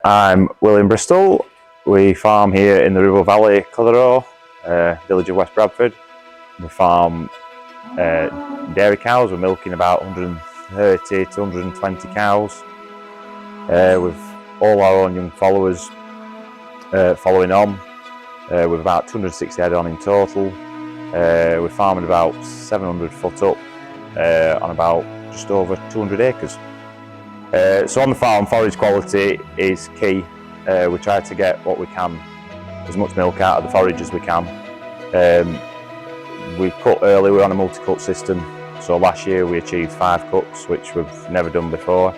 I'm William Bristol. We farm here in the River Valley, Clitheroe, village of West Bradford. We farm dairy cows. We're milking about 130 to 120 cows with all our own young followers following on. With about 260 head on in total. We're farming about 700 foot up on about just over 200 acres. So on the farm, forage quality is key. We try to get what we can, as much milk out of the forage as we can. We cut early, we're on a multi-cut system. So last year we achieved 5 cuts, which we've never done before.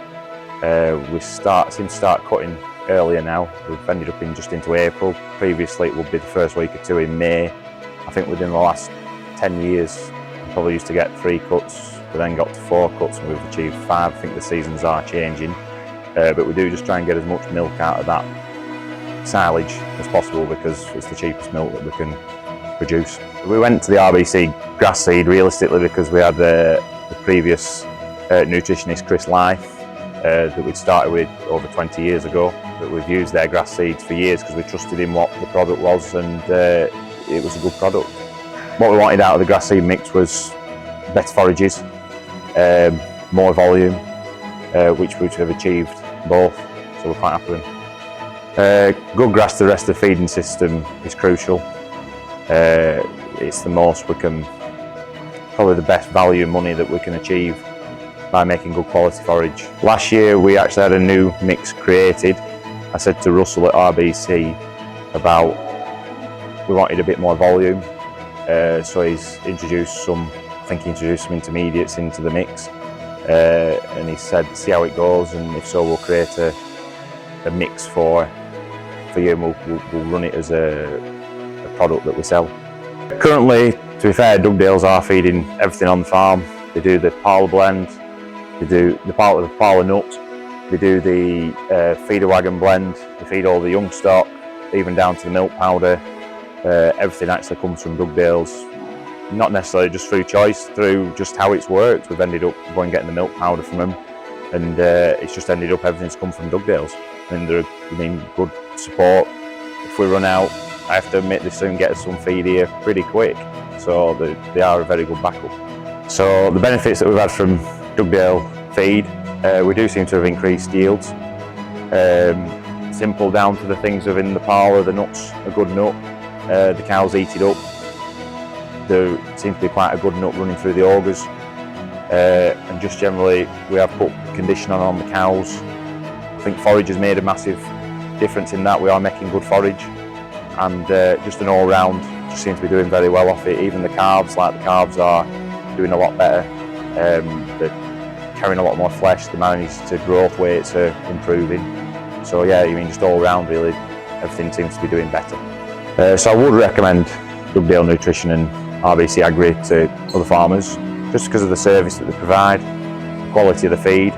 We seem to start cutting earlier now. We've ended up just into April. Previously it would be the first week or 2 in May. I think within the last 10 years, we probably used to get 3 cuts. We then got to 4 cuts and we've achieved 5. I think the seasons are changing, but we do just try and get as much milk out of that silage as possible because it's the cheapest milk that we can produce. We went to the RBC grass seed realistically because we had the previous nutritionist Chris Life that we'd started with over 20 years ago. But we've used their grass seeds for years because we trusted in what the product was, and it was a good product. What we wanted out of the grass seed mix was better forages, more volume, which we have achieved both, so we're quite happy with them. Good grass to the rest of the feeding system is crucial. It's the most we can, probably the best value money that we can achieve by making good quality forage. Last year we actually had a new mix created. I said to Russell at RBC about we wanted a bit more volume, so he's introduced some, I think he introduced some intermediates into the mix, and he said see how it goes, and if so we'll create a mix for you, and we'll run it as a product that we sell. Currently, to be fair, Dugdales are feeding everything on the farm. They do the parlour blend, they do the parlour nut, they do the feeder wagon blend, they feed all the young stock, even down to the milk powder. Everything actually comes from Dugdales, not necessarily just through choice, through just how it's worked. We've ended up going and getting the milk powder from them, and it's just ended up everything's come from Dugdales. And they're good support. If we run out, I have to admit they soon get us some feed here pretty quick, so they are a very good backup. So the benefits that we've had from Dugdale feed, we do seem to have increased yields. Simple down to the things within the parlour, the nuts, a good nut, the cows eat it up. There seems to be quite a good nut running through the augers, and just generally we have put condition on the cows. I think forage has made a massive difference in that. We are making good forage, and just an all-round just seems to be doing very well off it. Even the calves, like the calves are doing a lot better. They're carrying a lot more flesh, the manage to growth weights are improving. So yeah, just all round really, everything seems to be doing better. So I would recommend Dugdale Nutrition and RBC Agri to other farmers, just because of the service that they provide, the quality of the feed.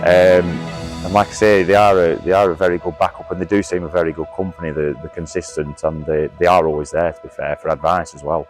And like I say, they are a very good backup, and they do seem a very good company. They're consistent, and they are always there, to be fair, for advice as well.